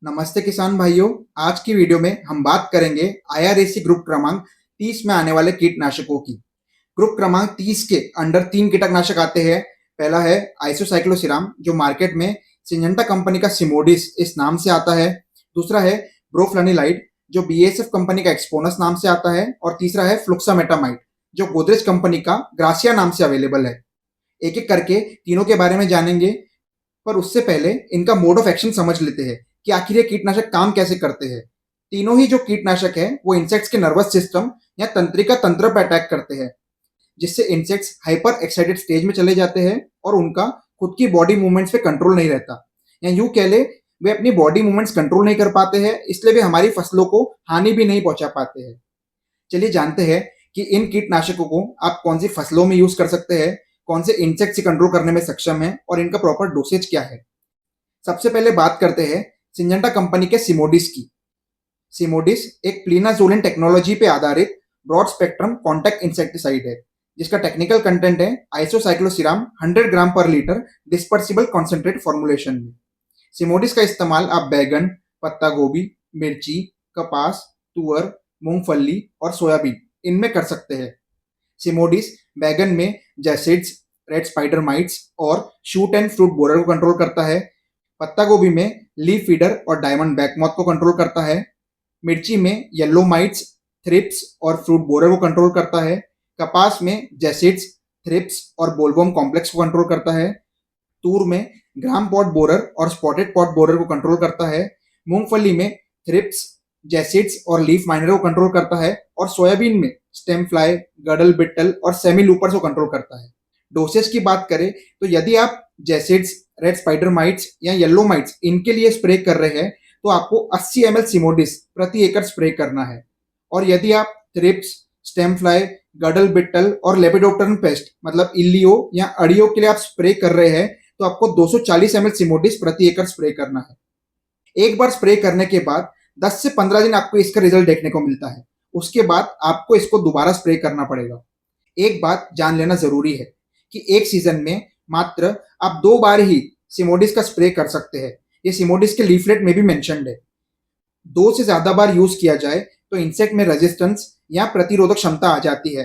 नमस्ते किसान भाइयों। आज की वीडियो में हम बात करेंगे आईआरएसी ग्रुप क्रमांक 30 में आने वाले कीटनाशकों की। ग्रुप क्रमांक 30 के अंडर 3 कीटनाशक आते हैं। पहला है आइसोसाइक्लोसिराम, जो मार्केट में सिंजेंटा कंपनी का सिमोडिस इस नाम से आता है। दूसरा है ब्रोफ्लनिलाइड, जो बीएसएफ कंपनी का एक्सपोनस नाम से आता है। और तीसरा है फ्लुक्सामेटामाइड, जो गोदरेज कंपनी का ग्रासिया नाम से अवेलेबल है। एक एक करके तीनों के बारे में जानेंगे, पर उससे पहले इनका मोड ऑफ एक्शन समझ लेते हैं कि आखिर ये कीटनाशक काम कैसे करते हैं। तीनों ही जो कीटनाशक है वो इंसेक्ट्स के नर्वस सिस्टम या तंत्रिका तंत्र पर अटैक करते हैं, जिससे इंसेक्ट्स हाइपर एक्साइटेड स्टेज में चले जाते हैं और उनका खुद की बॉडी मूवमेंट्स पे कंट्रोल नहीं रहता, या यूं कह ले वे अपनी बॉडी मूवमेंट्स कंट्रोल नहीं कर पाते हैं, इसलिए वे हमारी फसलों को हानि भी नहीं पहुंचा पाते हैं। चलिए जानते हैं कि इन कीटनाशकों को आप कौन सी फसलों में यूज कर सकते हैं, कौन से इंसेक्ट से कंट्रोल करने में सक्षम है और इनका प्रॉपर डोसेज क्या है। सबसे पहले बात करते हैं सिंजेंटा कंपनी के सिमोडिस की। सिमोडिस एक प्लिनाजोलिन टेक्नोलॉजी पे आधारित ब्रॉड स्पेक्ट्रम कॉन्टैक्ट इंसेक्टिसाइड है, जिसका टेक्निकल कंटेंट है आइसोसाइक्लोसिराम 100 ग्राम पर लीटर डिस्पर्सिबल कॉन्सेंट्रेट फॉर्मुलेशन में। सिमोडिस का इस्तेमाल आप बैगन, पत्ता गोभी, मिर्ची, कपास, तुअर, मूंगफली और सोयाबीन इनमें कर सकते हैं। सिमोडिस बैगन में जैसिड्स, रेड स्पाइडर माइट्स और शूट एंड फ्रूट बोरर को कंट्रोल करता है। पत्ता गोभी में लीफ फीडर और डायमंड बैकमॉथ को कंट्रोल करता है। मिर्ची में येलो माइट्स, थ्रिप्स और फ्रूट बोरर को कंट्रोल करता है। कपास में जैसिड्स, थ्रिप्स और बोलवर्म कॉम्प्लेक्स को कंट्रोल करता है। तूर में ग्राम पॉट बोरर और स्पॉटेड पॉट बोरर को कंट्रोल करता है। मूंगफली में थ्रिप्स, जैसिड्स और लीफ माइनर को कंट्रोल करता है। और सोयाबीन में स्टेम फ्लाई, गडल बिटल और सेमी लूपर्स को कंट्रोल करता है। डोसेज की बात करें तो यदि आप जैसिड्स, रेड स्पाइडर माइट्स या येलो माइट्स इनके लिए स्प्रे कर रहे हैं तो आपको 80 ml सिमोडिस प्रति एकड़ स्प्रे करना है। और यदि आप थ्रिप्स, स्टेम फ्लाई, गडल बिटल और लेपिडोप्टेरन पेस्ट मतलब इल्लियो या अड़ियो के लिए आप स्प्रे कर रहे हैं तो आपको 240 ml सिमोडिस प्रति एकड़ स्प्रे करना है। एक बार स्प्रे करने के बाद 10 से 15 दिन आपको इसका रिजल्ट देखने को मिलता है। उसके बाद आपको इसको दोबारा स्प्रे करना पड़ेगा। एक बात जान लेना जरूरी है कि एक सीजन में मात्र आप 2 बार ही सिमोडिस का स्प्रे कर सकते हैं। ये सिमोडिस के लीफलेट में भी मेंशन्ड है। 2 से ज्यादा बार यूज किया जाए तो इंसेक्ट में रेजिस्टेंस या प्रतिरोधक क्षमता आ जाती है।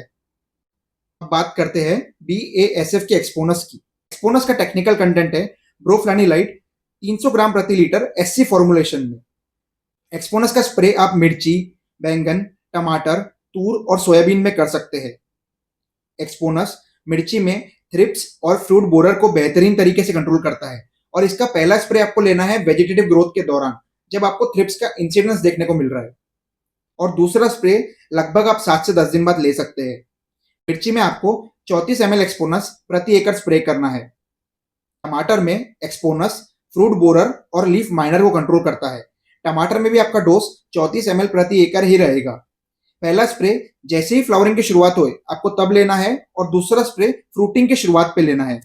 अब बात करते हैं बीएएसएफ के एक्सपोनस की। एक्सपोनस का टेक्निकल कंटेंट है ब्रोफ्लैनिलाइड 300 ग्राम प्रति लीटर एससी फॉर्मुलेशन में। एक्सपोनस का स्प्रे आप मिर्ची, बैंगन, टमाटर, तूर और सोयाबीन में कर सकते हैं। एक्सपोनस मिर्ची में थ्रिप्स और फ्रूट बोरर को बेहतरीन तरीके से कंट्रोल करता है। और इसका पहला स्प्रे आपको लेना है वेजिटेटिव ग्रोथ के दौरान, जब आपको थ्रिप्स का इंसिडेंस देखने को मिल रहा है। और दूसरा स्प्रे लगभग आप 7 से 10 दिन बाद ले सकते हैं। मिर्ची में आपको 34 ml एक्सपोनस प्रति एकड़ स्प्रे करना है। टमाटर में एक्सपोनस फ्रूट बोरर और लीफ माइनर को कंट्रोल करता है। टमाटर में भी आपका डोज 34 ml प्रति एकड़ ही रहेगा। पहला स्प्रे जैसे ही फ्लावरिंग की शुरुआत हो आपको तब लेना है और दूसरा स्प्रे फ्रूटिंग की शुरुआत पे लेना है।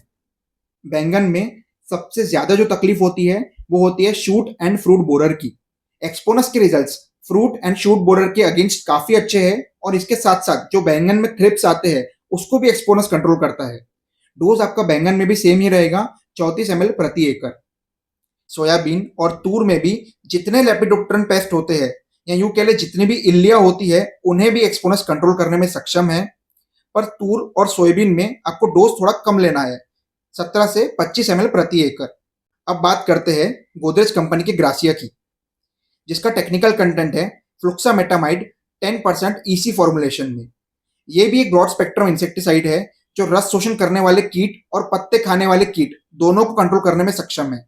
बैंगन में सबसे ज्यादा जो तकलीफ होती है वो होती है शूट एंड फ्रूट बोरर की। एक्सपोनस के results fruit and shoot borer के अगेंस्ट काफी अच्छे हैं और इसके साथ साथ जो बैंगन में थ्रिप्स आते हैं उसको भी एक्सपोनस कंट्रोल करता है। डोज आपका बैंगन में भी सेम ही रहेगा, 34 ml प्रति एकड़। सोयाबीन और तूर में भी जितने लेपिडोप्टेरन पेस्ट होते हैं या यूं कह ले जितनी भी इल्लिया होती है उन्हें भी एक्सपोनस कंट्रोल करने में सक्षम है। पर तूर और सोयाबीन में आपको डोज थोड़ा कम लेना है, 17 से 25 ml प्रति एकड़। अब बात करते हैं गोदरेज कंपनी के ग्रासिया की, जिसका टेक्निकल कंटेंट है फ्लुक्सामेटामाइड 10% ईसी फॉर्मुलेशन में। ये भी एक ब्रॉड स्पेक्ट्रम इंसेक्टिसाइड है जो रस शोषण करने वाले कीट और पत्ते खाने वाले कीट दोनों को कंट्रोल करने में सक्षम है।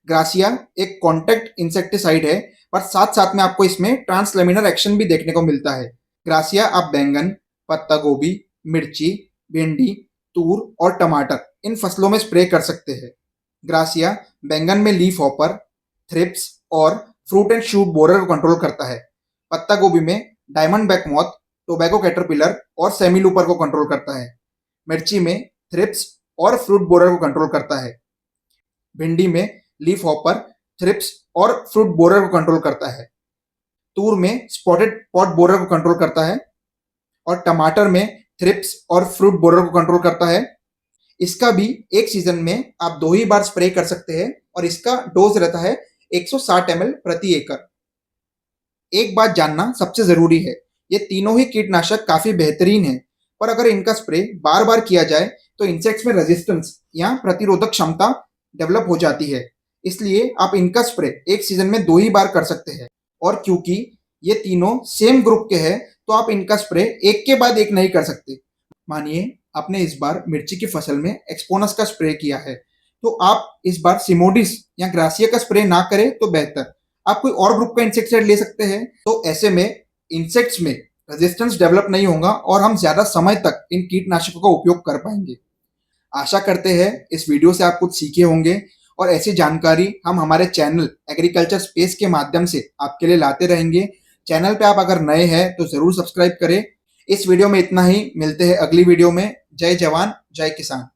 ग्रासिया एक कॉन्टैक्ट इंसेक्टिसाइड है, पर साथ साथ में आपको इसमें ट्रांसलेमिनर एक्शन भी देखने को मिलता है। ग्रासिया आप बैंगन, पत्ता गोभी, मिर्ची, भिंडी, तूर और टमाटर इन फसलों में स्प्रे कर सकते हैं। ग्रासिया बैंगन में लीफ हॉपर, थ्रिप्स और फ्रूट एंड शूट बोरर को कंट्रोल करता है। पत्ता गोभी में डायमंड बैकमॉथ, टोबैको कैटरपिलर और सेमी लूपर को कंट्रोल करता है। मिर्ची में थ्रिप्स और फ्रूट बोरर को कंट्रोल करता है। भिंडी में लीफ हॉपर, थ्रिप्स और फ्रूट बोरर को कंट्रोल करता है। तूर में स्पॉटेड पॉट बोरर को कंट्रोल करता है। और टमाटर में थ्रिप्स और फ्रूट बोरर को कंट्रोल करता है। इसका भी एक सीजन में आप 2 ही बार स्प्रे कर सकते हैं और इसका डोज रहता है 160 ml प्रति एकड़। एक बात जानना सबसे जरूरी है, ये तीनों ही कीटनाशक काफी बेहतरीन है, पर अगर इनका स्प्रे बार बार किया जाए तो इंसेक्ट्स में रेजिस्टेंस या प्रतिरोधक क्षमता डेवलप हो जाती है। इसलिए आप इनका स्प्रे एक सीजन में 2 ही बार कर सकते हैं। और क्योंकि ये तीनों सेम ग्रुप के हैं तो आप इनका स्प्रे एक के बाद एक नहीं कर सकते। मानिए आपने इस बार मिर्ची की फसल में एक्सपोनस का स्प्रे किया है, तो आप इस बार सिमोडिस या ग्रासिया का स्प्रे ना करें तो बेहतर। आप कोई और ग्रुप का इंसेक्टिसाइड ले सकते हैं। तो ऐसे में इंसेक्ट्स में रेजिस्टेंस डेवलप नहीं होगा और हम ज्यादा समय तक इन कीटनाशकों का उपयोग कर पाएंगे। आशा करते हैं इस वीडियो से आप कुछ सीखे होंगे और ऐसी जानकारी हम हमारे चैनल एग्रीकल्चर स्पेस के माध्यम से आपके लिए लाते रहेंगे। चैनल पे आप अगर नए हैं तो जरूर सब्सक्राइब करें। इस वीडियो में इतना ही, मिलते हैं अगली वीडियो में। जय जवान जय किसान।